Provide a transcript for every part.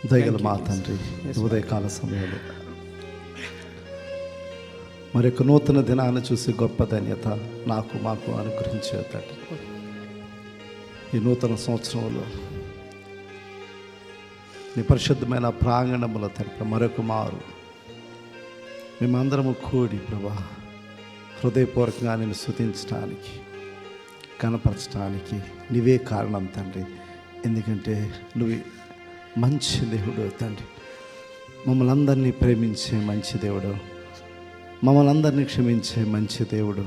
దయగల మా తండ్రి, ఉదయకాల సమయంలో మరి యొక్క నూతన దినాన్ని చూసి గొప్ప ధన్యత మాకు అనుగ్రహించే తండ్రి. ఈ నూతన సంవత్సరంలో నీ పరిశుద్ధమైన ప్రాంగణముల తండ్రి మరొక మారు మేమందరము కూడి ప్రభా హృదయపూర్వకంగా నేను స్తుతించడానికి, కనపరచడానికి నీవే కారణం తండ్రి. ఎందుకంటే నువ్వు మంచి దేవుడు తండ్రి, మమ్మల్ని అందరినీ ప్రేమించే మంచి దేవుడు, మమ్మల్ని అందరినీ క్షమించే మంచి దేవుడు,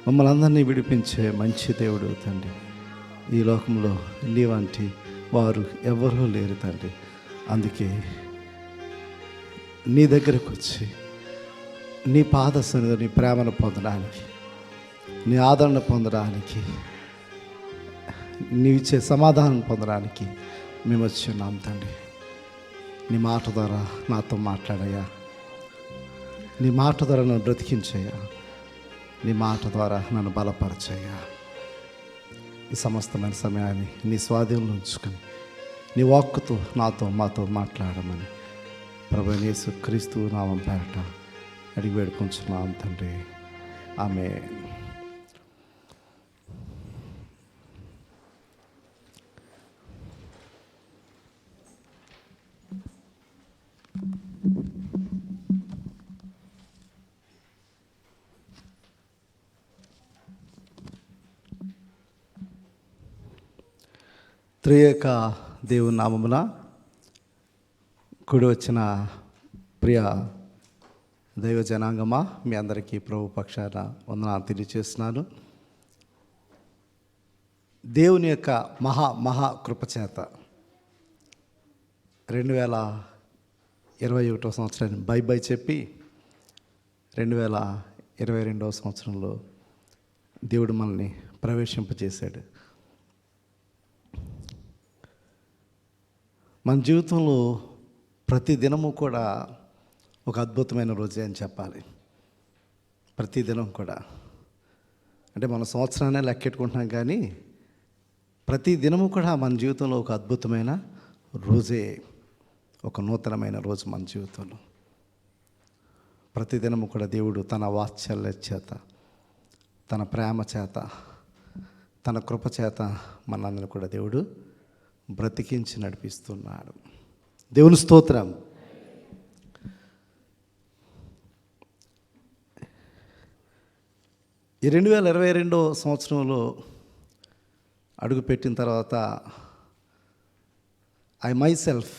మమ్మల్ని అందరినీ విడిపించే మంచి దేవుడు తండ్రి. ఈ లోకంలో నీ వంటి వారు ఎవరూ లేరు తండ్రి. అందుకే నీ దగ్గరకు వచ్చి నీ పాద సన్నిధిలో నీ ప్రేమను పొందడానికి, నీ ఆదరణ పొందడానికి, నీవిచ్చే సమాధానం పొందడానికి మేము వచ్చి ఉన్నాం తండ్రి. నీ మాట ద్వారా నాతో మాట్లాడయ్యా, నీ మాట ద్వారా నన్ను బ్రతికించయ్యా, నీ మాట ద్వారా నన్ను బలపరచయ్యా. ఈ సమస్తమైన సమయాన్ని నీ స్వాధీనంలో ఉంచుకొని నీ వాక్కుతో మాతో మాట్లాడమని ప్రభువైన యేసు క్రీస్తు నామం పేరట అడిగి వేడుకొంచున్నాం తండ్రి. ఆమేన్. త్రియేక దేవుని నామమున కూడి వచ్చిన ప్రియ దైవ జనాంగమా, మీ అందరికీ ప్రభు పక్షాన వందనాలు తెలియజేస్తున్నాను. దేవుని యొక్క మహా కృపచేత 2021 సంవత్సరాన్ని బై చెప్పి 2022 సంవత్సరంలో దేవుడు మనల్ని ప్రవేశింపజేశాడు. మన జీవితంలో ప్రతి దినము కూడా ఒక అద్భుతమైన రోజే అని చెప్పాలి. ప్రతి దినం కూడా అంటే మన సంవత్సరాన్ని లెక్కెట్టుకుంటున్నాం, కానీ ప్రతి దినము కూడా మన జీవితంలో ఒక అద్భుతమైన రోజే, ఒక నూతనమైన రోజు మన జీవితంలో. ప్రతి దినము కూడా దేవుడు తన వాత్సల్య చేత, తన ప్రేమ చేత, తన కృప చేత మనందరిని కూడా దేవుడు బ్రతికించి నడిపిస్తున్నాడు. దేవుని స్తోత్రం. ఈ 2022 సంవత్సరంలో అడుగుపెట్టిన తర్వాత I my self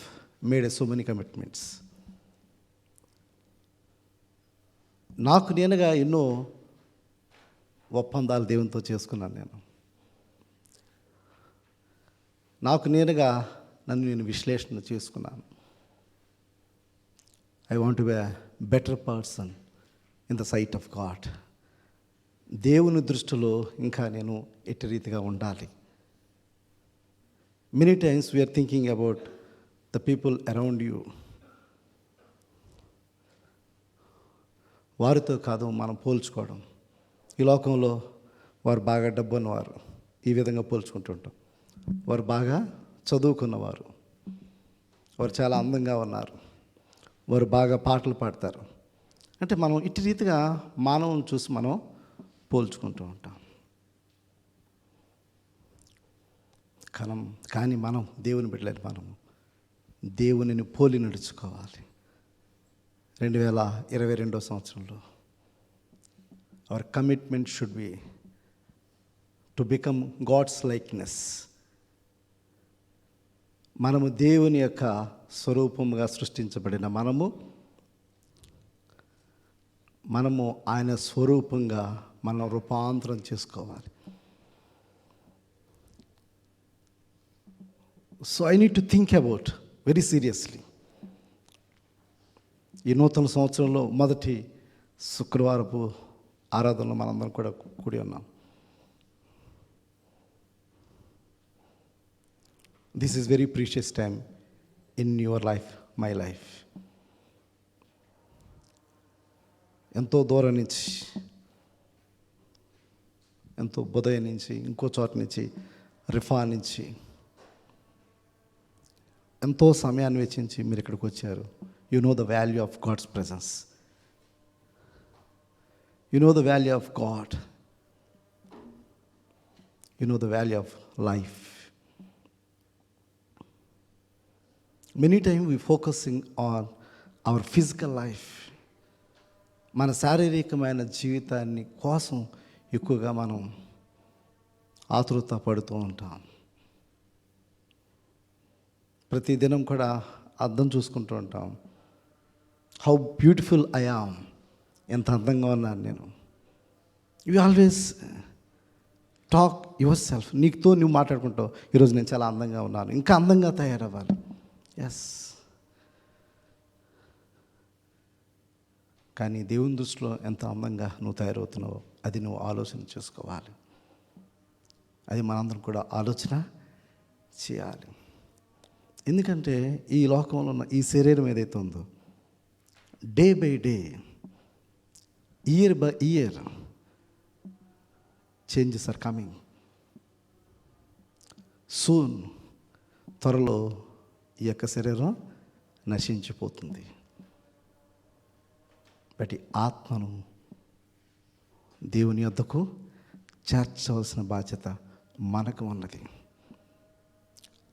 made so many commitments. నాకు నేనుగా ఎన్నో ఒప్పందాలు దేవునితో చేసుకున్నాను. నాకు నేనుగా నన్ను నేను విశ్లేషణ చేసుకున్నాను. I want to be a better person in the sight of God. దేవుని దృష్టిలో ఇంకా నేను ఎట్టి రీతిగా ఉండాలి. Many times we're thinking about the people around you. వారితో కాదు మనం పోల్చుకోవడం. ఈ లోకంలో వారు బాగా డబ్బు ఉన్నవారు ఈ విధంగా పోల్చుకుంటుంటాం. వారు బాగా చదువుకున్నవారు, వారు చాలా అందంగా ఉన్నారు, వారు బాగా పాటలు పాడతారు. అంటే మనం ఇటు రీతిగా మానవుని చూసి మనం పోల్చుకుంటూ ఉంటాం. కానీ మనం దేవుని బిడ్డలని మనము దేవునిని పోలి నడుచుకోవాలి. 2022 సంవత్సరంలో our commitment should be to become God's likeness. మనము దేవుని యొక్క స్వరూపముగా సృష్టించబడిన మనము ఆయన స్వరూపంగా మనం రూపాంతరం చేసుకోవాలి. So I need to think about very seriously. ఈ నూతన సంవత్సరంలో మొదటి శుక్రవారపు ఆరాధనలో మనందరం కూడా కూడి ఉన్నాం. This is very precious time in your life, my life. ఎంతో దూరం నుంచి, ఎంతో బుధయ నుంచి, ఇంకో చోట నుంచి, రిఫా నుంచి, ఎంతో సమయాన్ని వెచ్చించి మీరు ఇక్కడికి వచ్చారు. You know the value of God's presence. You know the value of God. You know the value of life. Many time we focusing on our physical life. మన శారీరకమైన జీవితాన్ని కోసం ఎక్కువగా మనం ఆతృత పడుతూ ఉంటాం. ప్రతిదినం కూడా అద్దం చూసుకుంటూ ఉంటాం. హౌ బ్యూటిఫుల్ ఐ యామ్, ఎంత అందంగా ఉన్నాను నేను. You always talk yourself. నీకుతో నువ్వు మాట్లాడుకుంటావు, ఈరోజు నేను చాలా అందంగా ఉన్నాను, ఇంకా అందంగా తయారవ్వాలి. ఎస్, కానీ దేవుని దృష్టిలో ఎంత అందంగా నువ్వు తయారవుతున్నావో అది నువ్వు ఆలోచన చేసుకోవాలి. అది మనందరం కూడా ఆలోచన చేయాలి. ఎందుకంటే ఈ లోకంలో ఉన్న ఈ శరీరం ఏదైతే ఉందో, day by day, year by year changes are coming soon. త్వరలో ఈ యొక్క శరీరం నశించిపోతుంది. బట్ ఆత్మను దేవుని యొద్దకు చేర్చవలసిన బాధ్యత మనకు ఉన్నది.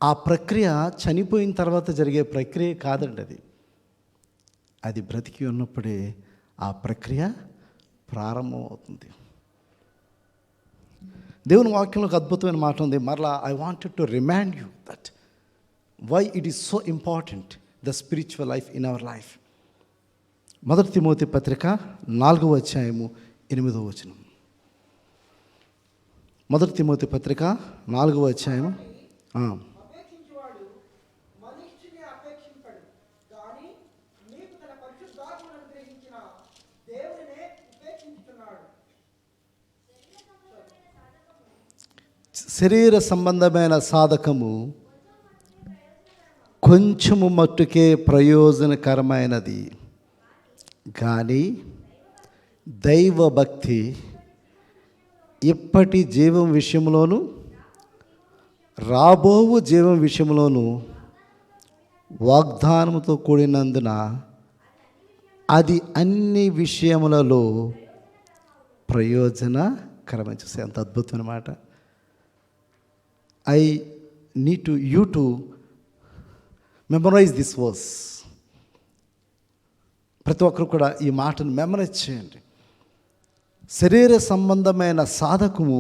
ఆ ప్రక్రియ చనిపోయిన తర్వాత జరిగే ప్రక్రియ కాదండి. అది బ్రతికి ఉన్నప్పుడే ఆ ప్రక్రియ ప్రారంభమవుతుంది. దేవుని వాక్యంలో ఒక అద్భుతమైన మాట ఉంది. మరలా I wanted to remind you that why it is so important the spiritual life in our life. 1 Timothy పత్రిక 4వ అధ్యాయము 8వ వచనం. 1 తిమోతి పత్రిక 4వ అధ్యాయము. శరీర సంబంధమైన సాధకము కొంచెము మట్టుకే ప్రయోజనకరమైనది, కానీ దైవభక్తి ఇప్పటి జీవం విషయంలోను రాబోవు జీవం విషయంలోను వాగ్దానముతో కూడినందున అది అన్ని విషయములలో ప్రయోజనకరమైన. చూస్తే ఎంత అద్భుతమైన మాట. I need to you to memorise this verse. ప్రతి ఒక్కరు కూడా ఈ మాటను మెమరైజ్ చేయండి. శరీర సంబంధమైన సాధకము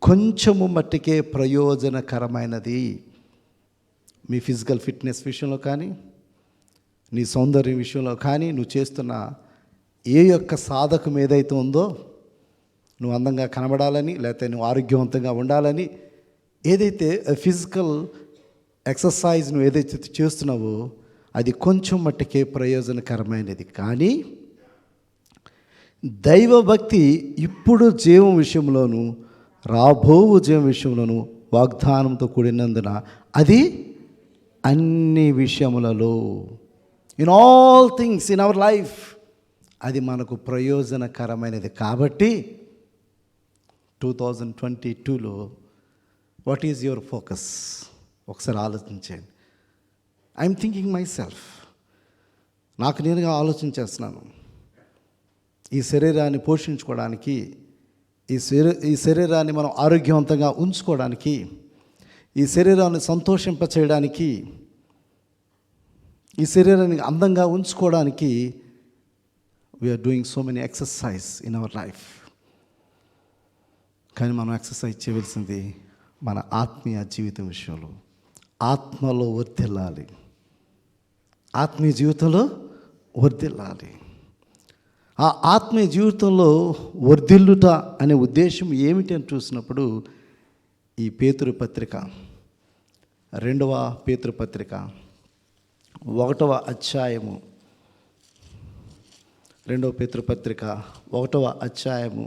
కొంచెము మట్టికే ప్రయోజనకరమైనది. మీ ఫిజికల్ ఫిట్నెస్ విషయంలో కానీ, నీ సౌందర్యం విషయంలో కానీ, నువ్వు చేస్తున్న ఏ యొక్క సాధకం ఏదైతే ఉందో, నువ్వు అందంగా కనబడాలని, లేకపోతే నువ్వు ఆరోగ్యవంతంగా ఉండాలని, ఏదైతే ఫిజికల్ ఎక్సర్సైజ్ నువ్వు ఏదైతే చేస్తున్నావో అది కొంచెం మట్టుకే ప్రయోజనకరమైనది. కానీ దైవభక్తి ఇప్పుడు జీవం విషయంలోను రాబోవు జీవం విషయంలోను వాగ్దానంతో కూడినందున అది అన్ని విషయములలో, in all things in our life, అది మనకు ప్రయోజనకరమైనది. కాబట్టి 2022లో వాట్ ఈజ్ యువర్ ఫోకస్? ఒకసారి ఆలోచించండి. I'm thinking my self. నాకు నేనుగా ఆలోచన చేస్తున్నాను. ఈ శరీరాన్ని పోషించుకోవడానికి, ఈ శరీరాన్ని మనం ఆరోగ్యవంతంగా ఉంచుకోవడానికి, ఈ శరీరాన్ని సంతోషింపచేయడానికి, ఈ శరీరాన్ని అందంగా ఉంచుకోవడానికి we're doing so many exercise in our life. కానీ మనం ఎక్సర్సైజ్ చేయవలసింది మన ఆత్మీయ జీవితం విషయంలో. ఆత్మలో వర్ధిల్లాలి, ఆత్మీయ జీవితంలో వర్ధిల్లాలి. ఆ ఆత్మీయ జీవితంలో వర్ధిల్లుట అనే ఉద్దేశం ఏమిటి అని చూసినప్పుడు, ఈ పేతురు పత్రిక 2వ పేతురు పత్రిక 1వ అధ్యాయము, 2వ పేతురు పత్రిక 1వ అధ్యాయము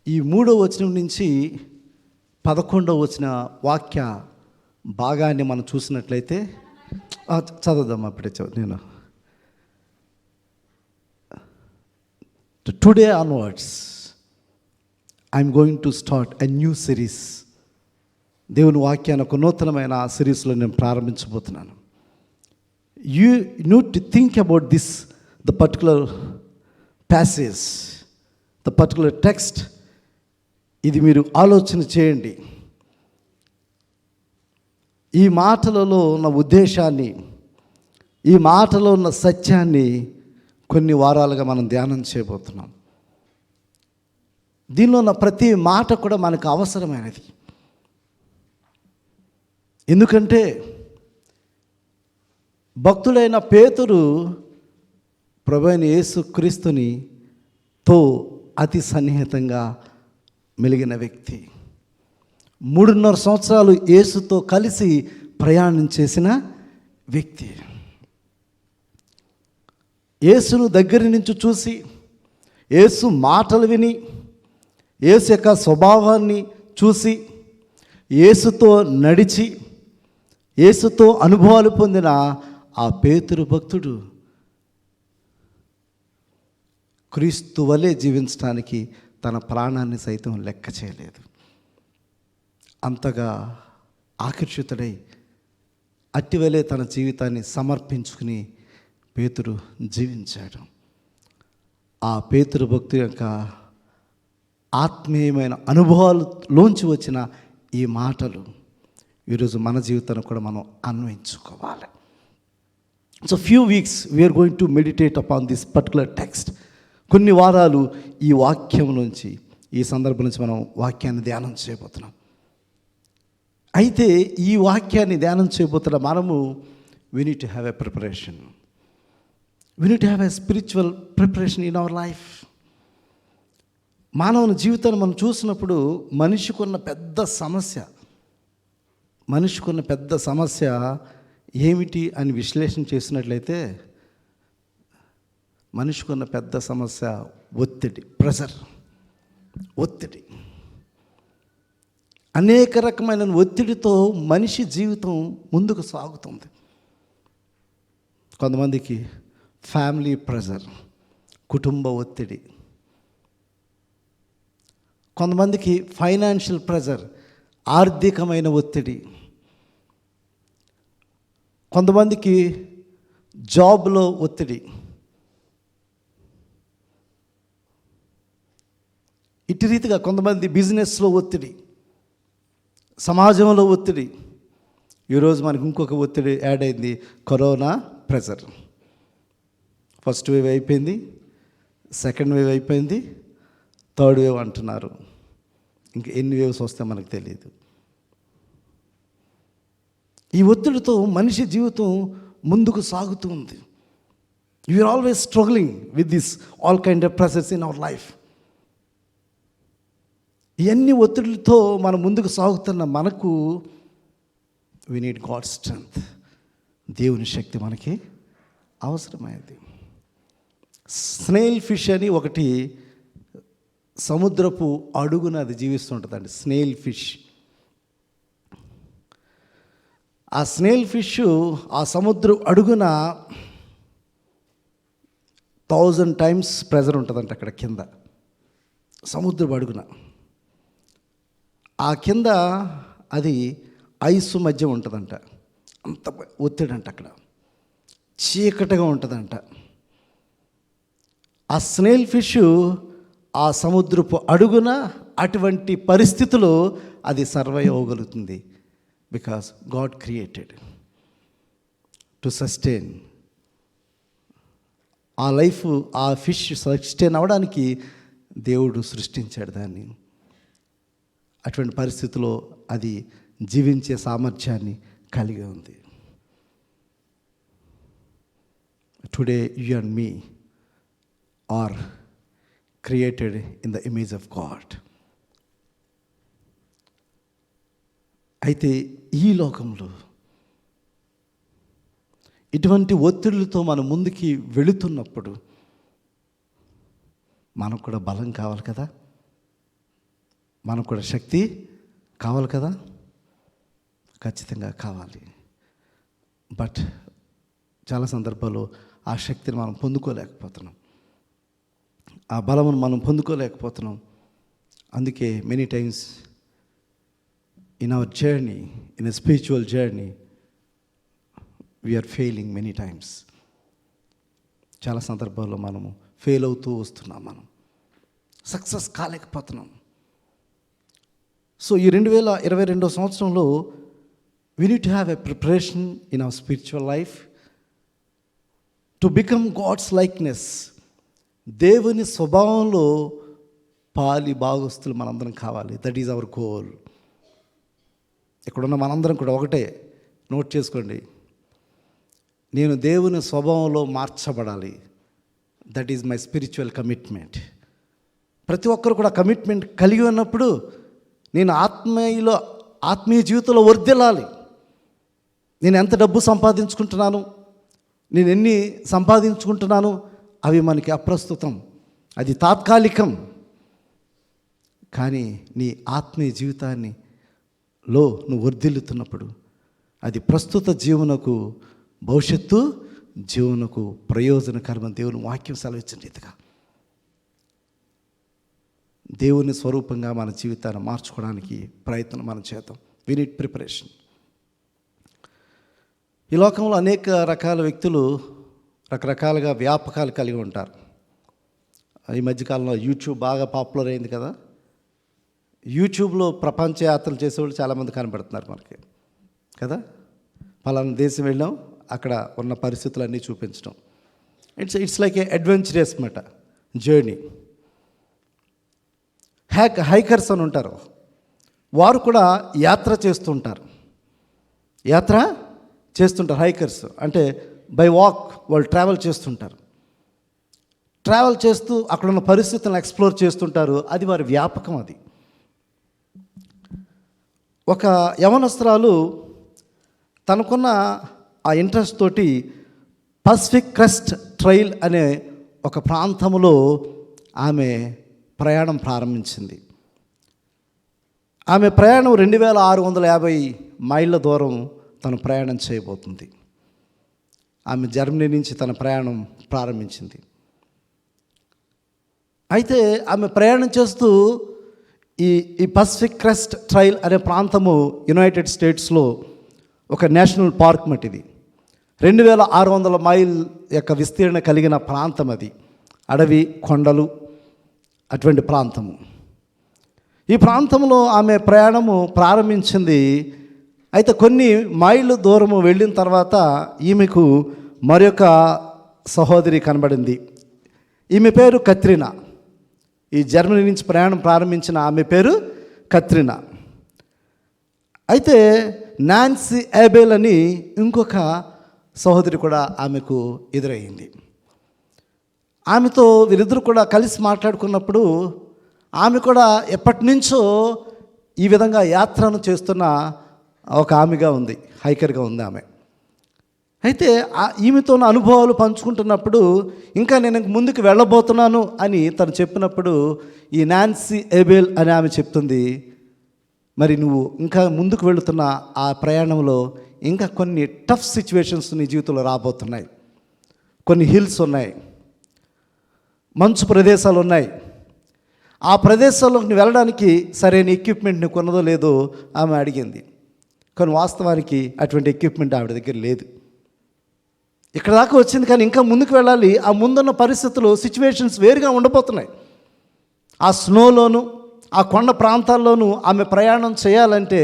ఈ 3వ వచనం నుంచి 11వ వచన వాక్య భాగాన్ని మనం చూసినట్లయితే, చదువుదాం. అప్పుడే నేను today onwards I'm going to start a new series దేవుని వాక్యాన్ని ఒక నూతనమైన సిరీస్లో నేను ప్రారంభించబోతున్నాను. You need to think about this the particular passage, the particular text. ఇది మీరు ఆలోచన చేయండి. ఈ మాటలలో ఉన్న ఉద్దేశాన్ని, ఈ మాటలో ఉన్న సత్యాన్ని కొన్ని వారాలుగా మనం ధ్యానం చేయబోతున్నాం. దీనిలో ఉన్న ప్రతి మాట కూడా మనకు అవసరమైనది. ఎందుకంటే భక్తుడైన పేతురు ప్రభువైన యేసుక్రీస్తుని తో అతి సన్నిహితంగా మెలిగిన వ్యక్తి. 3.5 సంవత్సరాలు యేసుతో కలిసి ప్రయాణం చేసిన వ్యక్తి. యేసును దగ్గర నుంచి చూసి, యేసు మాటలు విని, యేసు యొక్క స్వభావాన్ని చూసి, యేసుతో నడిచి, యేసుతో అనుభవాలు పొందిన ఆ పేతురు భక్తుడు క్రీస్తు వలె జీవించడానికి తన ప్రాణాన్ని సైతం లెక్క చేయలేదు. అంతగా ఆకర్షితుడై అట్టివలే తన జీవితాన్ని సమర్పించుకుని పేతురు జీవించాడు. ఆ పేతురు భక్తుడి యొక్క ఆత్మీయమైన అనుభవాలలోంచి వచ్చిన ఈ మాటలు ఈరోజు మన జీవితాన్ని కూడా మనం అన్వయించుకోవాలి. So few weeks we're going to meditate upon this particular text. కొన్ని వారాలు ఈ వాక్యం నుంచి, ఈ సందర్భం నుంచి మనం వాక్యాన్ని ధ్యానం చేయబోతున్నాం. అయితే ఈ వాక్యాన్ని ధ్యానం చేయబోతున్న మనము we need to have a preparation. We need to have a spiritual preparation in our life. మానవుని జీవితాన్ని మనం చూసినప్పుడు మనిషికున్న పెద్ద సమస్య ఏమిటి అని విశ్లేషణ చేసినట్లయితే, మనిషికున్న పెద్ద సమస్య ఒత్తిడి, ప్రెషర్, ఒత్తిడి. అనేక రకమైన ఒత్తిడితో మనిషి జీవితం ముందుకు సాగుతుంది. కొంతమందికి ఫ్యామిలీ ప్రెషర్, కుటుంబ ఒత్తిడి. కొంతమందికి ఫైనాన్షియల్ ప్రెషర్, ఆర్థికమైన ఒత్తిడి. కొంతమందికి జాబ్లో ఒత్తిడి. ఇటు రీతిగా కొంతమంది బిజినెస్లో ఒత్తిడి, సమాజంలో ఒత్తిడి. ఈరోజు మనకి ఇంకొక ఒత్తిడి యాడ్ అయింది, కరోనా ప్రెషర్. ఫస్ట్ వేవ్ అయిపోయింది, సెకండ్ వేవ్ అయిపోయింది, థర్డ్ వేవ్ అంటున్నారు. ఇంక ఎన్ని వేవ్స్ వస్తే మనకు తెలియదు. ఈ ఒత్తిడితో మనిషి జీవితం ముందుకు సాగుతూ ఉంది. You're always struggling with this all kind of pressures in our life. ఇవన్నీ ఒత్తిడితో మనం ముందుకు సాగుతున్న మనకు వీ నీడ్ గాడ్ స్ట్రెంగ్త్. దేవుని శక్తి మనకి అవసరమైంది. స్నేల్ ఫిష్ అని ఒకటి సముద్రపు అడుగున అది జీవిస్తుంటుందండి, స్నేల్ ఫిష్. ఆ స్నేల్ ఫిష్ ఆ సముద్రం అడుగున 1000 times ప్రెజర్ ఉంటుందంట అక్కడ కింద, సముద్రపు అడుగున. ఆ కింద అది ఐసు మధ్య ఉంటుందంట, అంత ఒత్తిడి అంట. అక్కడ చీకటిగా ఉంటుందంట. ఆ స్నేల్ ఫిష్ ఆ సముద్రపు అడుగున అటువంటి పరిస్థితుల్లో అది సర్వైవ్ అవ్వగలుగుతుంది. Because God created to sustain ఆ లైఫ్. ఆ ఫిష్ సస్టైన్ అవ్వడానికి దేవుడు సృష్టించాడు దాన్ని. అటువంటి పరిస్థితుల్లో అది జీవించే సామర్థ్యాన్ని కలిగి ఉంది. Today you and me are created in the image of God. అయితే ఈ లోకంలో ఇటువంటి ఒత్తిడులతో మనం ముందుకి వెళుతున్నప్పుడు మనకు కూడా బలం కావాలి కదా, మనకు కూడా శక్తి కావాలి కదా. ఖచ్చితంగా కావాలి. బట్ చాలా సందర్భాల్లో ఆ శక్తిని మనం పొందుకోలేకపోతున్నాం, ఆ బలమును మనం పొందుకోలేకపోతున్నాం. అందుకే many times in our journey, in a spiritual journey, we are failing many times. చాలా సందర్భాల్లో మనము ఫెయిల్ అవుతూ వస్తున్నాం, మనం సక్సెస్ కాలేకపోతున్నాం. సో ఈ 2022 సంవత్సరంలో we need to have a preparation in our spiritual life to become God's likeness. దేవుని స్వభావంలో పాలి భాగస్తులు మనందరం కావాలి. That is our goal. ఇక్కడున్న మనందరం కూడా ఒకటే నోట్ చేసుకోండి, నేను దేవుని స్వభావంలో మార్చబడాలి. That is my spiritual commitment. ప్రతి ఒక్కరు కూడా కమిట్మెంట్ కలిగి ఉన్నప్పుడు నేను ఆత్మీయ జీవితంలో వర్ధిల్లాలి. నేను ఎంత డబ్బు సంపాదించుకుంటున్నాను, నేను ఎన్ని సంపాదించుకుంటున్నాను, అవి మనకి అప్రస్తుతం, అది తాత్కాలికం. కానీ నీ ఆత్మీయ జీవితాన్నిలో నువ్వు వర్ధిల్లుతున్నప్పుడు అది ప్రస్తుత జీవనకు, భవిష్యత్తు జీవనకు ప్రయోజనకరమైన దేవుని వాక్యం సెలవిచ్చిన రీతిగా దేవుని స్వరూపంగా మన జీవితాన్ని మార్చుకోవడానికి ప్రయత్నం మనం చేద్దాం. We need preparation. ఈ లోకంలో అనేక రకాల వ్యక్తులు రకరకాలుగా వ్యాపకాలు కలిగి ఉంటారు. ఈ మధ్యకాలంలో యూట్యూబ్ బాగా పాపులర్ అయింది కదా. యూట్యూబ్లో ప్రపంచ యాత్రలు చేసేవాళ్ళు చాలామంది కనబడుతున్నారు మనకి కదా. పలానా దేశం వెళ్ళాం, అక్కడ ఉన్న పరిస్థితులన్నీ చూపించడం. ఇట్స్ లైక్ ఏ అడ్వెంచరస్ మాట జర్నీ. హైకర్స్ అని ఉంటారు, వారు కూడా యాత్ర చేస్తుంటారు. హైకర్స్ అంటే బై వాక్ వాళ్ళు ట్రావెల్ చేస్తుంటారు. ట్రావెల్ చేస్తూ అక్కడున్న పరిస్థితులను ఎక్స్ప్లోర్ చేస్తుంటారు. అది వారి వ్యాపకం. అది ఒక యవనస్తురాలు తనకున్న ఆ ఇంట్రెస్ట్ తోటి పసిఫిక్ క్రెస్ట్ ట్రైల్ అనే ఒక ప్రాంతంలో ఆమె ప్రయాణం ప్రారంభించింది. ఆమె ప్రయాణం 2650 మైళ్ళ దూరం తను ప్రయాణం చేయబోతుంది. ఆమె జర్మనీ నుంచి తన ప్రయాణం ప్రారంభించింది. అయితే ఆమె ప్రయాణం చేస్తూ ఈ పసిఫిక్ క్రెస్ట్ ట్రైల్ అనే ప్రాంతము యునైటెడ్ స్టేట్స్లో ఒక నేషనల్ పార్క్ మటిది. 2600 మైల్ యొక్క విస్తీర్ణ కలిగిన ప్రాంతం అది. అడవి, కొండలు అటువంటి ప్రాంతము. ఈ ప్రాంతంలో ఆమె ప్రయాణము ప్రారంభించింది. అయితే కొన్ని మైళ్ళు దూరము వెళ్ళిన తర్వాత ఈమెకు మరొక సహోదరి కనబడింది. ఈమె పేరు కత్రినా. ఈ జర్మనీ నుంచి ప్రయాణం ప్రారంభించిన ఆమె పేరు కత్రినా. అయితే నాన్సీ ఏబెల్ అని ఇంకొక సహోదరి కూడా ఆమెకు ఎదురయ్యింది. ఆమెతో వీరిద్దరు కూడా కలిసి మాట్లాడుకున్నప్పుడు ఆమె కూడా ఎప్పటి నుంచో ఈ విధంగా యాత్రను చేస్తున్న ఒక ఆమెగా ఉంది, హైకర్గా ఉంది ఆమె. అయితే ఈమెతో అనుభవాలు పంచుకుంటున్నప్పుడు ఇంకా నేను ముందుకు వెళ్ళబోతున్నాను అని తను చెప్పినప్పుడు ఈ నాన్సీ ఏబెల్ అని ఆమె చెప్తుంది, మరి నువ్వు ఇంకా ముందుకు వెళుతున్న ఆ ప్రయాణంలో ఇంకా కొన్ని టఫ్ సిచ్యువేషన్స్ నీ జీవితంలో రాబోతున్నాయి. కొన్ని హిల్స్ ఉన్నాయి, మంచు ప్రదేశాలు ఉన్నాయి. ఆ ప్రదేశాల్లోకి వెళ్ళడానికి సరైన ఎక్విప్మెంట్ నీకు ఉన్నదో లేదో ఆమె అడిగింది. కానీ వాస్తవానికి అటువంటి ఎక్విప్మెంట్ ఆవిడ దగ్గర లేదు. ఇక్కడ దాకా వచ్చింది కానీ ఇంకా ముందుకు వెళ్ళాలి. ఆ ముందున్న పరిస్థితులు, సిచ్యువేషన్స్ వేరుగా ఉండబోతున్నాయి. ఆ స్నోలోను, ఆ కొండ ప్రాంతాల్లోనూ ఆమె ప్రయాణం చేయాలంటే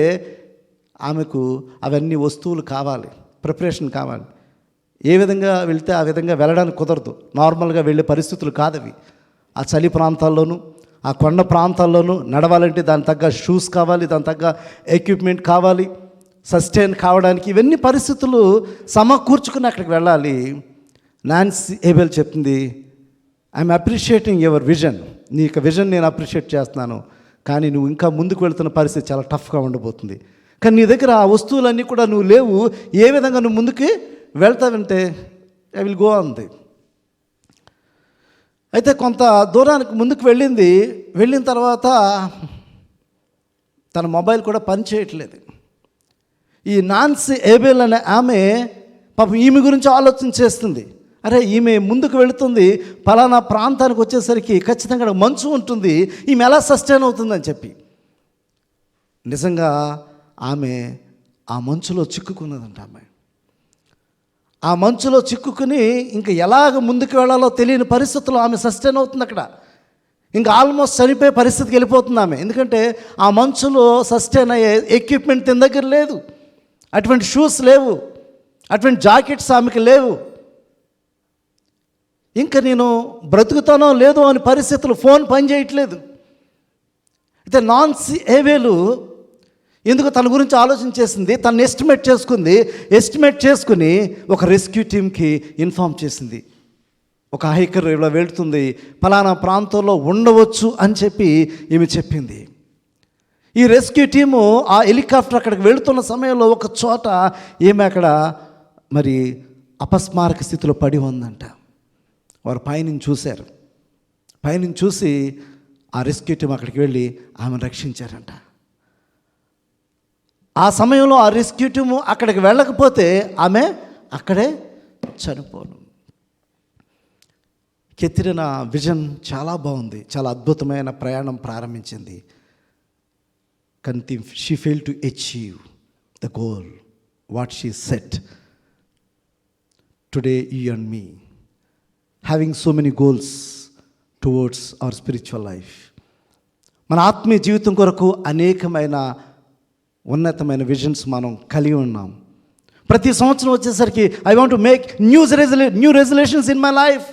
ఆమెకు అవన్నీ వస్తువులు కావాలి, ప్రిపరేషన్ కావాలి. ఏ విధంగా వెళ్తే ఆ విధంగా వెళ్ళడానికి కుదరదు. నార్మల్గా వెళ్ళే పరిస్థితులు కాదవి. ఆ చలి ప్రాంతాల్లోనూ, ఆ కొండ ప్రాంతాల్లోనూ నడవాలంటే దాని తగ్గ షూస్ కావాలి, దాని తగ్గ ఎక్విప్మెంట్ కావాలి, సస్టైన్ కావడానికి. ఇవన్నీ పరిస్థితులు సమకూర్చుకుని అక్కడికి వెళ్ళాలి. నాన్సీ ఏబెల్ చెప్తుంది, ఐఎమ్ అప్రిషియేటింగ్ యువర్ విజన్. నీ యొక్క విజన్ నేను అప్రిషియేట్ చేస్తున్నాను, కానీ నువ్వు ఇంకా ముందుకు వెళ్తున్న పరిస్థితి చాలా టఫ్గా ఉండబోతుంది. కానీ నీ దగ్గర ఆ వస్తువులన్నీ కూడా నువ్వు లేవు. ఏ విధంగా నువ్వు ముందుకు వెళ్తావంటే ఐ విల్ గో అంది. అయితే కొంత దూరానికి ముందుకు వెళ్ళిన తర్వాత తన మొబైల్ కూడా పనిచేయట్లేదు. ఈ నాన్సీ ఏబెల్ అనే ఆమె పాపం ఈమె గురించి ఆలోచన చేస్తుంది. అరే, ఈమె ముందుకు వెళుతుంది, పలానా ప్రాంతానికి వచ్చేసరికి ఖచ్చితంగా మంచు ఉంటుంది, ఈమె ఎలా సస్టైన్ అవుతుందని చెప్పి. నిజంగా ఆమె ఆ మంచులో చిక్కుకున్నదంట. ఆ మంచులో చిక్కుకుని ఇంకా ఎలాగ ముందుకు వెళ్ళాలో తెలియని పరిస్థితుల్లో ఆమె సస్టైన్ అవుతుంది. అక్కడ ఇంకా ఆల్మోస్ట్ చనిపోయే పరిస్థితికి వెళ్ళిపోతుంది ఆమె. ఎందుకంటే ఆ మంచులో సస్టైన్ అయ్యే ఎక్విప్మెంట్ తన దగ్గర లేదు, అటువంటి షూస్ లేవు, అటువంటి జాకెట్స్ ఆమెకి లేవు. ఇంకా నేను బ్రతుకుతానో లేదో అని పరిస్థితులు, ఫోన్ పనిచేయట్లేదు. అయితే నాన్సీ ఏవేలు ఎందుకు తన గురించి ఆలోచన చేసింది, తను ఎస్టిమేట్ చేసుకుని ఒక రెస్క్యూ టీమ్కి ఇన్ఫామ్ చేసింది. ఒక హైకర్ ఇలా వెళ్తుంది, ఫలానా ప్రాంతంలో ఉండవచ్చు అని చెప్పి ఈమె చెప్పింది. ఈ రెస్క్యూ టీము ఆ హెలికాప్టర్ అక్కడికి వెళుతున్న సమయంలో ఒక చోట ఈమె అక్కడ మరి అపస్మారక స్థితిలో పడి ఉందంట. వారు పైనుంచి చూశారు. పైనుంచి చూసి ఆ రెస్క్యూ టీం అక్కడికి వెళ్ళి ఆమెను రక్షించారంట. ఆ సమయంలో ఆ రెస్క్యూ టీము అక్కడికి వెళ్ళకపోతే ఆమె అక్కడే చనిపోను. కెథరిన్ విజన్ చాలా బాగుంది, చాలా అద్భుతమైన ప్రయాణం ప్రారంభించింది. కానీ she fail to achieve the goal what she said. Today you and me having so many goals towards our spiritual life. మన ఆత్మీయ జీవితం కొరకు అనేకమైన ఉన్నతమైన విజన్స్ మనం కలిగి ఉన్నాం. ప్రతి సంవత్సరం వచ్చేసరికి I want to make new resolutions in my life.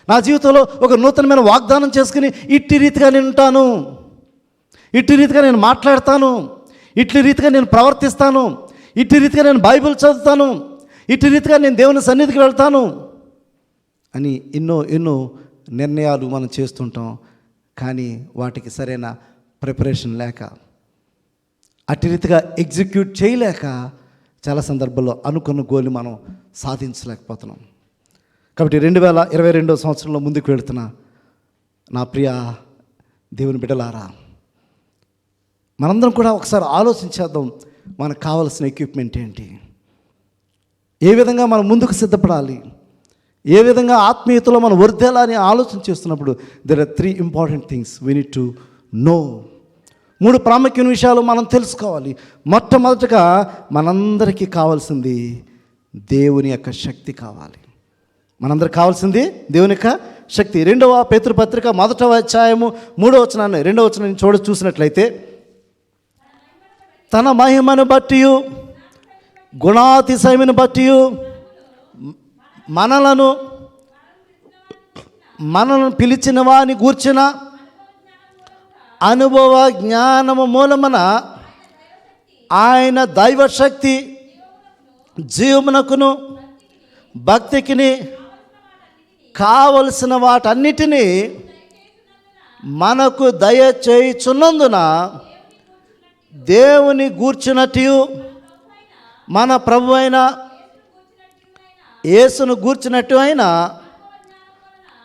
నా జీవితంలో ఒక నూతనమైన వాగ్దానం చేసుకుని ఇట్టి రీతిగా నేను ఉంటాను, ఇట్టి రీతిగా నేను మాట్లాడతాను, ఇట్టి రీతిగా నేను ప్రవర్తిస్తాను, ఇట్టి రీతిగా నేను బైబిల్ చదువుతాను, ఇట్టి రీతిగా నేను దేవుని సన్నిధికి వెళ్తాను అని ఎన్నో నిర్ణయాలు మనం చేస్తుంటాం. కానీ వాటికి సరైన ప్రిపరేషన్ లేక, అట్టి రీతిగా ఎగ్జిక్యూట్ చేయలేక చాలా సందర్భాల్లో అనుకున్న గోల్ని మనం సాధించలేకపోతున్నాం. కాబట్టి 2022 సంవత్సరంలో ముందుకు వెళుతున్న నా ప్రియ దేవుని బిడ్డలారా, మనందరం కూడా ఒకసారి ఆలోచించేద్దాం. మనకు కావాల్సిన ఎక్విప్మెంట్ ఏంటి, ఏ విధంగా మనం ముందుకు సిద్ధపడాలి, ఏ విధంగా ఆత్మీయతలో మనం వర్ధేలా ఆలోచన చేస్తున్నప్పుడు there are 3 important things we need to know. 3 ప్రాముఖ్యమైన విషయాలు మనం తెలుసుకోవాలి. మొట్టమొదటిగా మనందరికీ కావాల్సింది దేవుని యొక్క శక్తి కావాలి. మనందరికి కావాల్సింది దేవుని యొక్క శక్తి. 2వ పేతురు పత్రిక 1వ అధ్యాయము 3వ వచనాన్ని 2వ వచనాన్ని చూసినట్లయితే, తన మహిమను బట్టి గుణాతిశయమును బట్టి మనలను పిలిచిన వాని గూర్చిన అనుభవ జ్ఞానము మూలమున ఆయన దైవశక్తి జీవమునకును భక్తికిని కావలసిన వాటన్నిటినీ మనకు దయచేయుచున్నందున దేవుని గూర్చినట్టు మన ప్రభు అయిన యేసును గూర్చినట్టు అయిన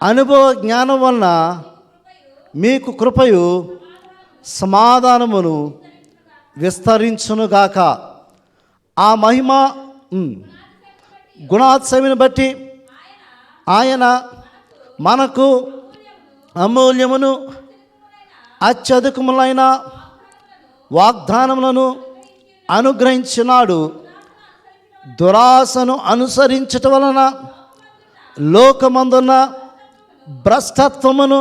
అనుభవ జ్ఞానం వలన మీకు కృపయు సమాధానమును విస్తరించునుగాక. ఆ మహిమ గుణాతిశయమును బట్టి ఆయన మనకు అమూల్యమును అత్యధికములైన వాగ్దానములను అనుగ్రహించినాడు. దురాశను అనుసరించటం వలన లోకమందున్న భ్రష్టత్వమును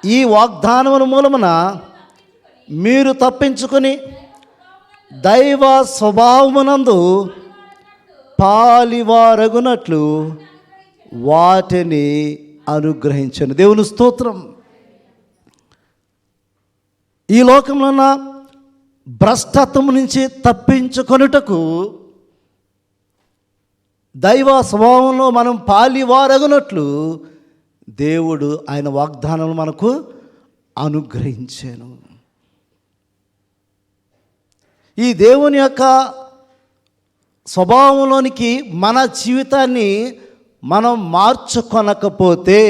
ఈ వాగ్దానముల మూలమున మీరు తప్పించుకొని దైవ స్వభావమునందు పాలివారగునట్లు వాటిని అనుగ్రహించను. దేవుని స్తోత్రం. ఈ లోకంలో ఉన్న భ్రష్టత్వం నుంచి తప్పించుకొనుటకు దైవ స్వభావంలో మనం పాలివారగునట్లు దేవుడు ఆయన వాగ్దానాలు మనకు అనుగ్రహించాను. ఈ దేవుని యొక్క స్వభావంలోనికి మన జీవితాన్ని మనం మార్చుకొనకపోతే,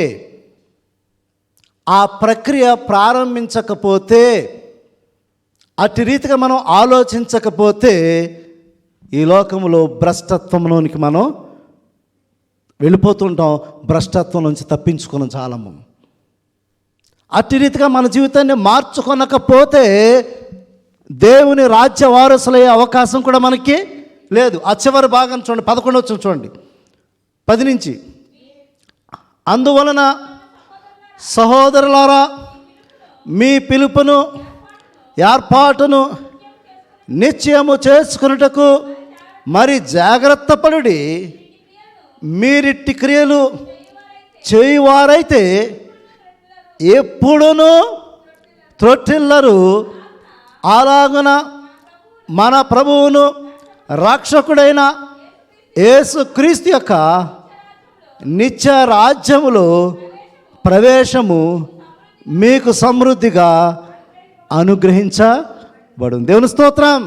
ఆ ప్రక్రియ ప్రారంభించకపోతే, అట్టి రీతిగా మనం ఆలోచించకపోతే ఈ లోకంలో భ్రష్టత్వంలోనికి మనం వెళ్ళిపోతుంటాం. భ్రష్టత్వం నుంచి తప్పించుకున్న చాలము. అట్టి రీతిగా మన జీవితాన్ని మార్చుకొనకపోతే దేవుని రాజ్య వారసులయ్యే అవకాశం కూడా మనకి లేదు. ఆ చివరి భాగం చూడండి, 11 వచ్చిన చూడండి, 10 నుంచి. అందువలన సహోదరులారా, మీ పిలుపును ఏర్పాటును నిశ్చయము చేసుకున్నటకు మరి జాగ్రత్త పడుడి. మీరిట్టి క్రియలు చేయువారైతే ఎప్పుడునూ త్రొట్టిల్లరు. అలాగున మన ప్రభువును రక్షకుడైన యేసుక్రీస్తు యొక్క నిత్య రాజ్యములో ప్రవేశము మీకు సమృద్ధిగా అనుగ్రహించబడును. దేవుని స్తోత్రం.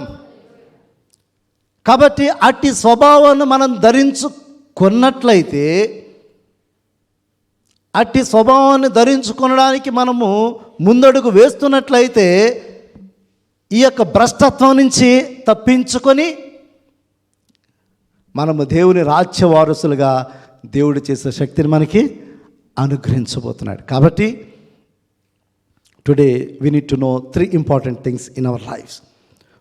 కాబట్టి అట్టి స్వభావాన్ని మనం ధరించుకున్నట్లయితే, అట్టి స్వభావాన్ని ధరించుకొనడానికి మనము ముందడుగు వేస్తున్నట్లయితే, ఈ యొక్క భ్రష్టత్వం నుంచి తప్పించుకొని మనము దేవుని రాజ్య వారసులుగా దేవుడు చేసే శక్తిని మనకి అనుగ్రహించబోతున్నాడు. కాబట్టి today we need to know 3 important things in our lives.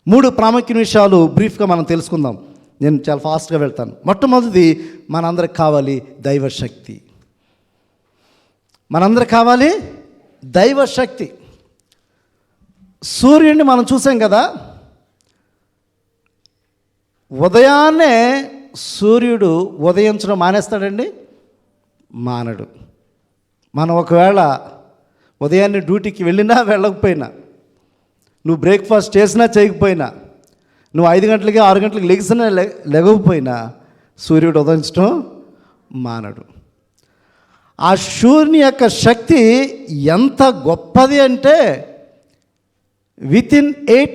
3 ప్రాముఖ్య విషయాలు బ్రీఫ్గా మనం తెలుసుకుందాం. నేను చాలా ఫాస్ట్గా వెళ్తాను. మొట్టమొదటిది, మనందరికి కావాలి దైవశక్తి. మనందరికి కావాలి దైవశక్తి. సూర్యుడిని మనం చూసాం కదా, ఉదయాన్నే సూర్యుడు ఉదయించడం మానేస్తాడండి? మానడు. మనం ఒకవేళ ఉదయాన్నే డ్యూటీకి వెళ్ళినా వెళ్ళకపోయినా, నువ్వు బ్రేక్ఫాస్ట్ చేసినా చేయకపోయినా, నువ్వు 5 గంటలకి 6 గంటలకి లెగిసినా లెగకపోయినా సూర్యుడు ఉదయించడం మానడు. ఆ సూర్యుని యొక్క శక్తి ఎంత గొప్పది అంటే, వితిన్ 8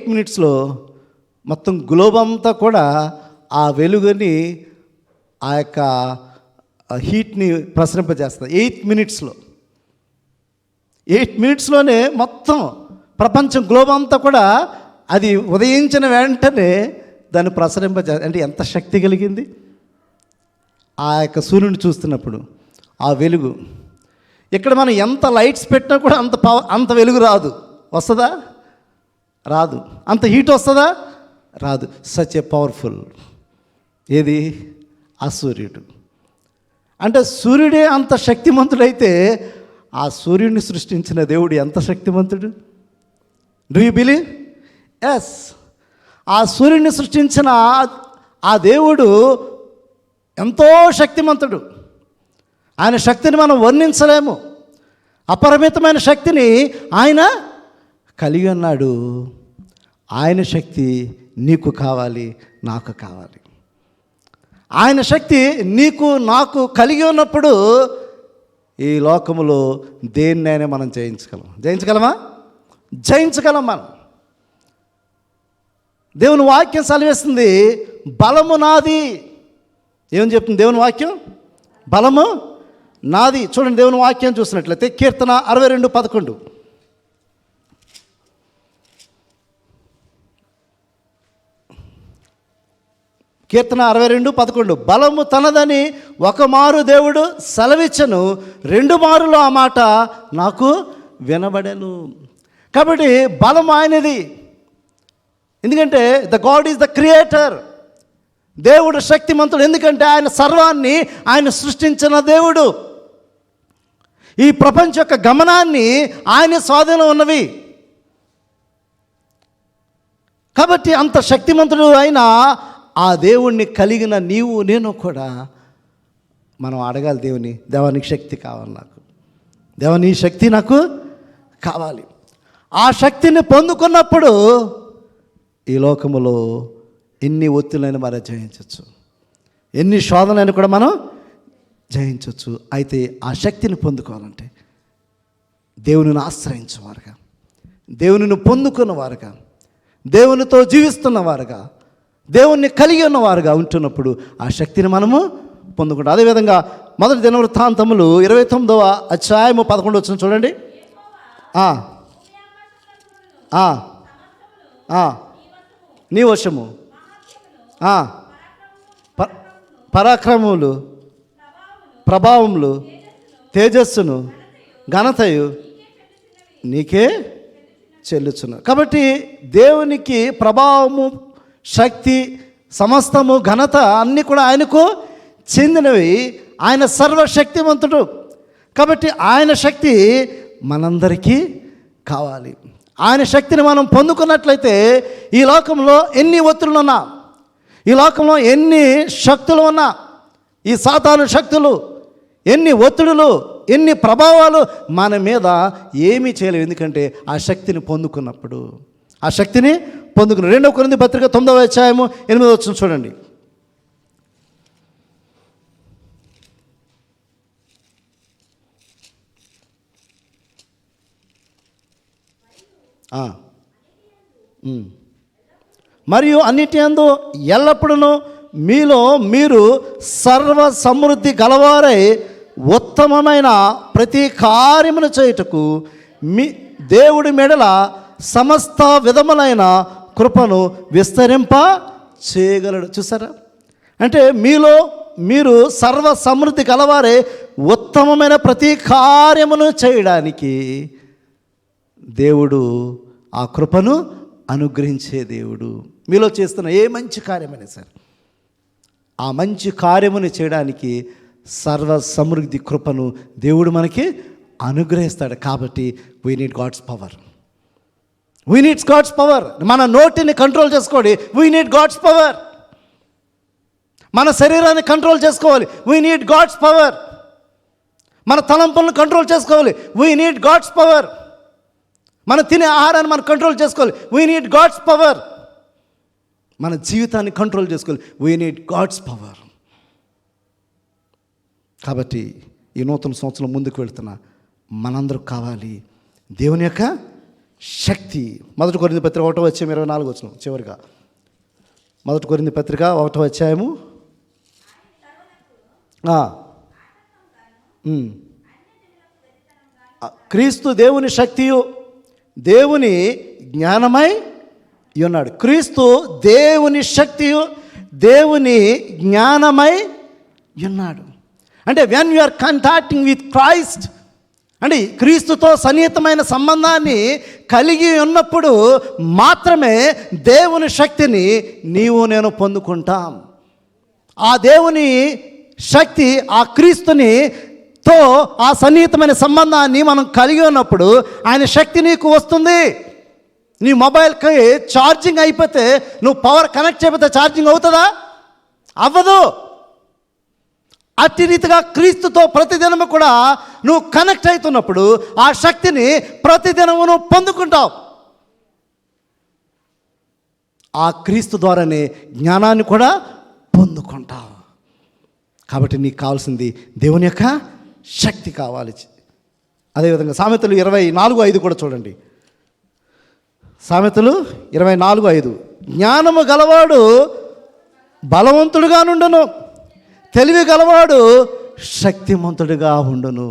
మినిట్స్లో మొత్తం గ్లోబ్ అంతా కూడా ఆ వెలుగుని, ఆ యొక్క హీట్ని ప్రసరింపజేస్తుంది. 8 మినిట్స్లోనే మొత్తం ప్రపంచం గ్లోబ్ అంతా కూడా అది ఉదయించిన వెంటనే దాన్ని ప్రసరింపజేస్తుంది. అంటే ఎంత శక్తి కలిగింది ఆ యొక్క సూర్యుని చూస్తున్నప్పుడు. ఆ వెలుగు, ఇక్కడ మనం ఎంత లైట్స్ పెట్టినా కూడా అంత వెలుగు రాదు. వస్తుందా? రాదు. అంత హీట్ వస్తుందా? రాదు. Such a powerful. ఏది? ఆ సూర్యుడు. అంటే సూర్యుడే అంత శక్తిమంతుడైతే ఆ సూర్యుడిని సృష్టించిన దేవుడు ఎంత శక్తిమంతుడు? Do you believe? ఎస్. ఆ సూర్యుడిని సృష్టించిన ఆ దేవుడు ఎంతో శక్తిమంతుడు. ఆయన శక్తిని మనం వర్ణించలేము. అపరిమితమైన శక్తిని ఆయన కలిగి ఉన్నాడు. ఆయన శక్తి నీకు కావాలి, నాకు కావాలి. ఆయన శక్తి నీకు నాకు కలిగి ఉన్నప్పుడు ఈ లోకములో దేన్నైనా మనం జయించగలమా? జయించగలం మనం. దేవుని వాక్యం సెలవిస్తుంది, బలము నాది. ఏమని చెప్తుంది దేవుని వాక్యం? బలము నాది. చూడండి, దేవుని వాక్యం చూసినట్లయితే కీర్తన 62:11. కీర్తన 62:11. బలము తనదని ఒక మారు దేవుడు సెలవిచ్చను, 2 మారులు ఆ మాట నాకు వినబడెను. కాబట్టి బలం ఆయనది. ఎందుకంటే the God is the creator. దేవుడు శక్తిమంతుడు. ఎందుకంటే ఆయన సర్వాన్ని ఆయన సృష్టించిన దేవుడు. ఈ ప్రపంచ యొక్క గమనాన్ని ఆయన స్వాధీనం ఉన్నవి. కాబట్టి అంత శక్తిమంతుడు అయిన ఆ దేవుణ్ణి కలిగిన నీవు నేను కూడా మనం అడగాలి దేవుని, దేవానికి శక్తి కావాలి నాకు, దేవాని శక్తి నాకు కావాలి. ఆ శక్తిని పొందుకున్నప్పుడు ఈ లోకములో ఎన్ని ఒత్తిళ్ళైనా మనం జయించవచ్చు, ఎన్ని శోధనైనా కూడా మనం జయించవచ్చు. అయితే ఆ శక్తిని పొందుకోవాలంటే దేవునిని ఆశ్రయించేవారుగా, దేవునిని పొందుకున్నవారుగా, దేవునితో జీవిస్తున్నవారుగా, దేవుణ్ణి కలిగి ఉన్నవారుగా ఉంటున్నప్పుడు ఆ శక్తిని మనము పొందుకుంటాం. అదేవిధంగా 1 దినవృత్తాంతములు 29వ అధ్యాయము 11 వచ్చిన చూడండి. నీ వశము, పరాక్రమములు, ప్రభావములు, తేజస్సును, ఘనతయు నీకే చెల్లుచున్నారు. కాబట్టి దేవునికి ప్రభావము, శక్తి, సమస్తము, ఘనత అన్నీ కూడా ఆయనకు చెందినవి. ఆయన సర్వశక్తివంతుడు. కాబట్టి ఆయన శక్తి మనందరికీ కావాలి. ఆయన శక్తిని మనం పొందుకున్నట్లయితే ఈ లోకంలో ఎన్ని ఒత్తిడులు ఉన్నా, ఈ లోకంలో ఎన్ని శక్తులు ఉన్నా, ఈ సాతాను శక్తులు, ఎన్ని ఒత్తిడులు, ఎన్ని ప్రభావాలు మన మీద ఏమీ చేయలేవు. ఎందుకంటే ఆ శక్తిని పొందుకున్నప్పుడు, ఆ శక్తిని పొందుకున్న 2 కొరింథీ పత్రిక 9వ అధ్యాయము 8వ వచనం చూడండి. మరియు అన్నిటి యందు ఎల్లప్పుడూ మీలో మీరు సర్వ సమృద్ధి గలవారై ఉత్తమమైన ప్రతి కార్యమును చేయుటకు మీ దేవుడి మెడల సమస్త విధములైన కృపను విస్తరింప చేయగలడు. చూసారా? అంటే మీలో మీరు సర్వ సమృద్ధి గలవారే ఉత్తమమైన ప్రతి కార్యమును చేయడానికి దేవుడు ఆ కృపను అనుగ్రహించే దేవుడు. మీలో చేస్తున్న ఏ మంచి కార్యమైనా సరే ఆ మంచి కార్యముని చేయడానికి సర్వ సమృద్ధి కృపను దేవుడు మనకి అనుగ్రహిస్తాడు. కాబట్టి we need God's power. We needs God's power. మన నోటిని కంట్రోల్ చేసుకోండి. We need God's power. మన శరీరాన్ని కంట్రోల్ చేసుకోవాలి. We need God's power. మన తలంపులను కంట్రోల్ చేసుకోవాలి. We need God's power. మనం తినే ఆహారాన్ని మనం కంట్రోల్ చేసుకోవాలి. We need God's power. మన జీవితాన్ని కంట్రోల్ చేసుకోవాలి. We need God's power. కాబట్టి ఈ నూతన సంవత్సరం ముందుకు వెళ్తున్నా మనందరూ కావాలి దేవుని యొక్క శక్తి. 1 కొరింథీ పత్రిక 1వ అధ్యాయం 24వ వచనం చివరిగా. 1 కొరింథీ పత్రిక 1వ అధ్యాయము క్రీస్తు దేవుని శక్తియు దేవుని జ్ఞానమై ఉన్నాడు. క్రీస్తు దేవుని శక్తియు దేవుని జ్ఞానమై ఉన్నాడు. అంటే when you are contacting with Christ, అంటే క్రీస్తుతో సన్నిహితమైన సంబంధాన్ని కలిగి ఉన్నప్పుడు మాత్రమే దేవుని శక్తిని నీవు నేను పొందుకుంటాం. ఆ దేవుని శక్తి, ఆ క్రీస్తుని తో ఆ సన్నిహితమైన సంబంధాన్ని మనం కలిగి ఉన్నప్పుడు ఆయన శక్తి నీకు వస్తుంది. నీ మొబైల్కి ఛార్జింగ్ అయిపోతే నువ్వు పవర్ కనెక్ట్ చేయకపోతే ఛార్జింగ్ అవుతుందా? అవ్వదు. అట్టి రీతిగా క్రీస్తుతో ప్రతిదినము కూడా నువ్వు కనెక్ట్ అవుతున్నప్పుడు ఆ శక్తిని ప్రతిదినము నువ్వు పొందుకుంటావు. ఆ క్రీస్తు ద్వారానే జ్ఞానాన్ని కూడా పొందుకుంటావు. కాబట్టి నీకు కావాల్సింది దేవుని యొక్క శక్తి కావాలి. అదేవిధంగా సామెతలు 24:5 కూడా చూడండి. సామెతలు 24:5 జ్ఞానము గలవాడు బలవంతుడుగా నుండును, తెలివి గలవాడు శక్తిమంతుడిగా ఉండును.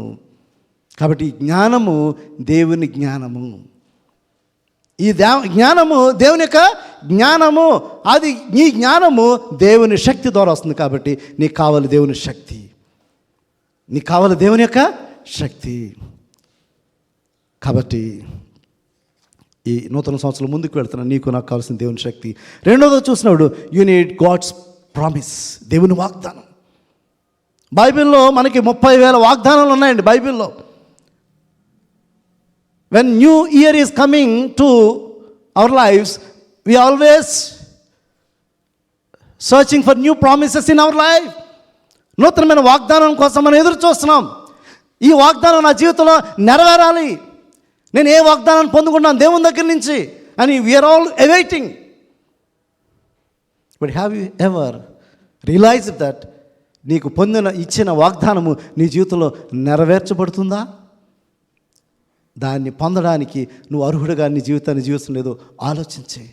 కాబట్టి జ్ఞానము దేవుని జ్ఞానము. ఈ జ్ఞానము దేవుని యొక్క జ్ఞానము. అది ఈ జ్ఞానము దేవుని శక్తి ద్వారా వస్తుంది. కాబట్టి నీకు కావాలి దేవుని శక్తి, నీకు కావాలి దేవుని యొక్క శక్తి. కాబట్టి ఈ నూతన సంవత్సరం ముందుకు వెళ్తున్నా నీకు నాకు కావాల్సిన దేవుని శక్తి. రెండోది చూసినప్పుడు యూ నీడ్ గాడ్స్ ప్రామిస్, దేవుని వాగ్దానం. బైబిల్లో మనకి 30,000 వాగ్దానాలు ఉన్నాయండి బైబిల్లో. When new year is coming to our lives, we are always searching for new promises in our life. నూతనమైన వాగ్దానం కోసం మనం ఎదురు చూస్తున్నాం. ఈ వాగ్దానం నా జీవితంలో నెరవేరాలి, నేను ఏ వాగ్దానాన్ని పొందుకుంటాను దేవుని దగ్గర నుంచి అని we are all awaiting. But have you ever realized that నీకు ఇచ్చిన వాగ్దానము నీ జీవితంలో నెరవేర్చబడుతుందా? దాన్ని పొందడానికి నువ్వు అర్హుడుగా నీ జీవితాన్ని జీవితం లేదో ఆలోచించే.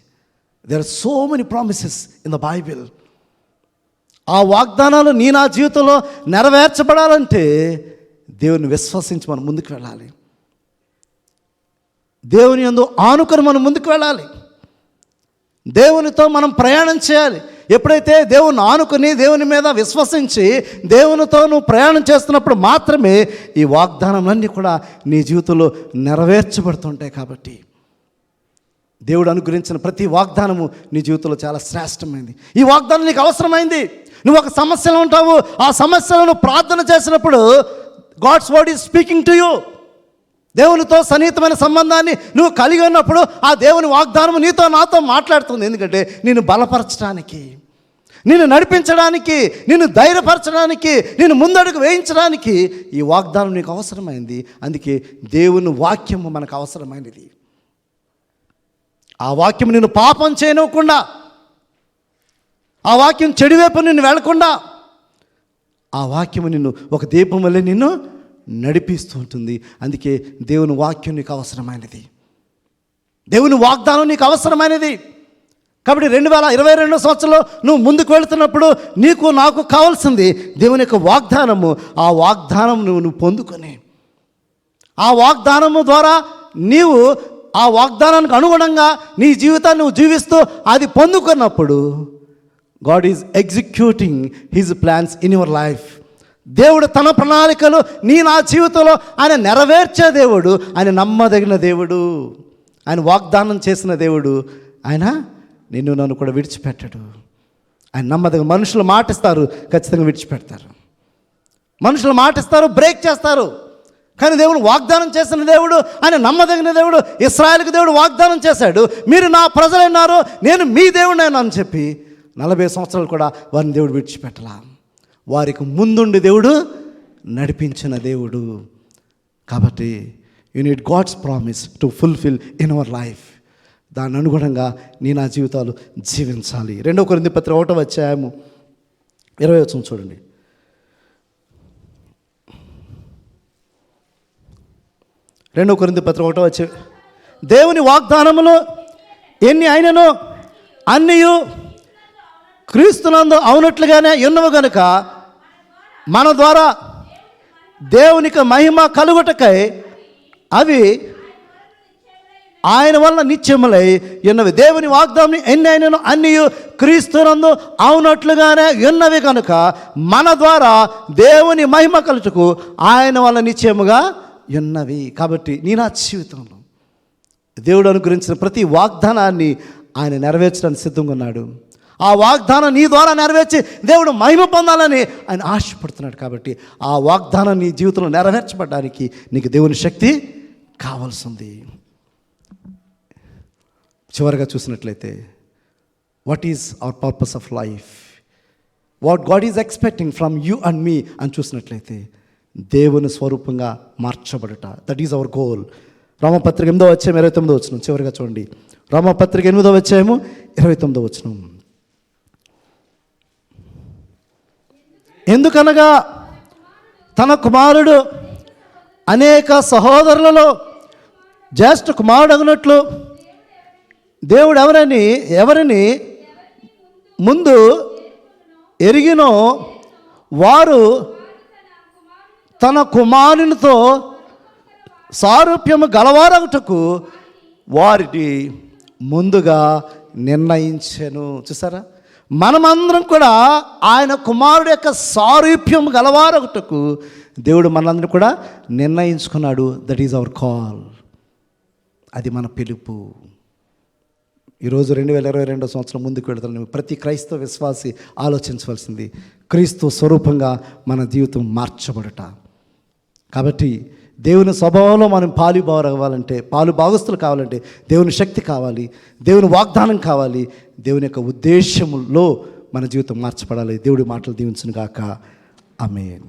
There are so many promises in the Bible. ఆ వాగ్దానాలు నా జీవితంలో నెరవేర్చబడాలంటే దేవుని విశ్వసించి మనం ముందుకు వెళ్ళాలి. దేవుని యందు ఆనుకొని మనం ముందుకు వెళ్ళాలి. దేవునితో మనం ప్రయాణం చేయాలి. ఎప్పుడైతే దేవుని ఆనుకొని దేవుని మీద విశ్వసించి దేవునితో నువ్వు ప్రయాణం చేస్తున్నప్పుడు మాత్రమే ఈ వాగ్దానాలన్నీ కూడా నీ జీవితంలో నెరవేర్చబడుతుంటాయి. కాబట్టి దేవుడు అనుగ్రహించిన ప్రతి వాగ్దానము నీ జీవితంలో చాలా శ్రేష్టమైంది. ఈ వాగ్దానం నీకు అవసరమైంది. నువ్వు ఒక సమస్యలో ఉంటావు, ఆ సమస్యలను ప్రార్థన చేసినప్పుడు God's word is speaking to you. దేవునితో సన్నిహితమైన సంబంధాన్ని నువ్వు కలిగి ఉన్నప్పుడు ఆ దేవుని వాగ్దానం నీతో నాతో మాట్లాడుతుంది. ఎందుకంటే నిన్ను బలపరచడానికి, నిన్ను నడిపించడానికి, నిన్ను ధైర్యపరచడానికి, నిన్ను ముందడుగు వేయించడానికి ఈ వాగ్దానం నీకు అవసరమైంది. అందుకే దేవుని వాక్యము మనకు అవసరమైనది. ఆ వాక్యం నిన్ను పాపం చేయనివ్వకుండా, ఆ వాక్యం చెడువైపు నిన్ను వెళ్లకుండా, ఆ వాక్యము నిన్ను ఒక దీపం వల్లే నిన్ను నడిపిస్తూ ఉంటుంది. అందుకే దేవుని వాక్యం నీకు అవసరమైనది, దేవుని వాగ్దానం నీకు అవసరమైనది. కాబట్టి 2022 సంవత్సరంలో నువ్వు ముందుకు వెళుతున్నప్పుడు నీకు నాకు కావాల్సింది దేవుని యొక్క వాగ్దానము. ఆ వాగ్దానం నువ్వు పొందుకొని, ఆ వాగ్దానము ద్వారా నీవు ఆ వాగ్దానానికి అనుగుణంగా నీ జీవితాన్ని నువ్వు జీవిస్తూ అది పొందుకున్నప్పుడు God is executing his plans in your life. దేవుడు తన ప్రణాళికలు నా జీవితంలో ఆయన నెరవేర్చే దేవుడు, ఆయన నమ్మదగిన దేవుడు, ఆయన వాగ్దానం చేసిన దేవుడు. ఆయన నిన్ను నన్ను కూడా విడిచిపెట్టడు. ఆయన నమ్మదగిన. మనుషులు మాటిస్తారు, ఖచ్చితంగా విడిచిపెడతారు. మనుషులు మాటిస్తారు, బ్రేక్ చేస్తారు. కానీ దేవుడు వాగ్దానం చేసిన దేవుడు, ఆయన నమ్మదగిన దేవుడు. ఇశ్రాయేలుకు దేవుడు వాగ్దానం చేశాడు, మీరు నా ప్రజలైనారు, నేను మీ దేవుడినైనా అని చెప్పి 40 సంవత్సరాలు కూడా వారిని దేవుడు విడిచిపెట్టలా. వారికి ముందుండి దేవుడు నడిపించిన దేవుడు. కాబట్టి you need God's promise to fulfil in our life. దాని అనుగుణంగా నా జీవితాలు జీవించాలి. 2 కొరింథీ పత్రిక 1వ అధ్యాయము 20వ వచనం చూడండి. 2 కొరింథీ పత్రిక 1వ అధ్యాయం, దేవుని వాగ్దానములు ఎన్ని అయినను అన్నీయు క్రీస్తునందు అవునట్లుగానే ఉన్నవి గనుక మన ద్వారా దేవునికి మహిమ కలుగుటకై అవి ఆయన వల్ల నిత్యములై ఉన్నవి. దేవుని వాగ్దానం ఎన్ని అయినను అన్నీయు క్రీస్తునందు అవునట్లుగానే ఉన్నవి కనుక మన ద్వారా దేవుని మహిమ కలుగుటకు ఆయన వల్ల నిత్యముగా ఉన్నవి. కాబట్టి నా జీవితంలో దేవుడు అనుగ్రహించిన ప్రతి వాగ్దానాన్ని ఆయన నెరవేర్చడానికి సిద్ధంగా ఉన్నాడు. ఆ వాగ్దానం నీ ద్వారా నెరవేర్చి దేవుడు మహిమ పొందాలని ఆయన ఆశపడుతున్నాడు. కాబట్టి ఆ వాగ్దానం నీ జీవితంలో నెరవేర్చబడడానికి నీకు దేవుని శక్తి కావాల్సింది. చివరిగా చూసినట్లయితే what is our purpose of life, what God is expecting from you and me అని చూసినట్లయితే దేవుని స్వరూపంగా మార్చబడట. That is our goal. రోమపత్రిక 8వ అధ్యాయం 29వ వచనం చివరిగా చూడండి. రోమపత్రిక 8వ అధ్యాయము 29వ వచనం. ఎందుకనగా తన కుమారుడు అనేక సహోదరులలో జ్యేష్ఠ కుమారుడు అగినట్లు దేవుడు ఎవరిని ముందు ఎరిగినో వారు తన కుమారునితో సారూప్యము గలవారగుటకు వారిని ముందుగా నిర్ణయించెను. చూసారా, మనమందరం కూడా ఆయన కుమారుడు యొక్క సారూప్యం గలవారగుటకు దేవుడు మనందరం కూడా నిర్ణయించుకున్నాడు. That is hour call. అది మన పిలుపు. ఈరోజు 2022 సంవత్సరం ముందుకు వెళుతున్నాం. ప్రతి క్రైస్తవ విశ్వాసి ఆలోచించవలసింది క్రీస్తు స్వరూపంగా మన జీవితం మార్చబడట. కాబట్టి దేవుని స్వభావంలో మనం పాలు భాగస్తులు కావాలంటే దేవుని శక్తి కావాలి, దేవుని వాగ్దానం కావాలి, దేవుని యొక్క ఉద్దేశంలో మన జీవితం మార్చబడాలి. దేవుడి మాటలు దీవించును గాక. ఆమేన్.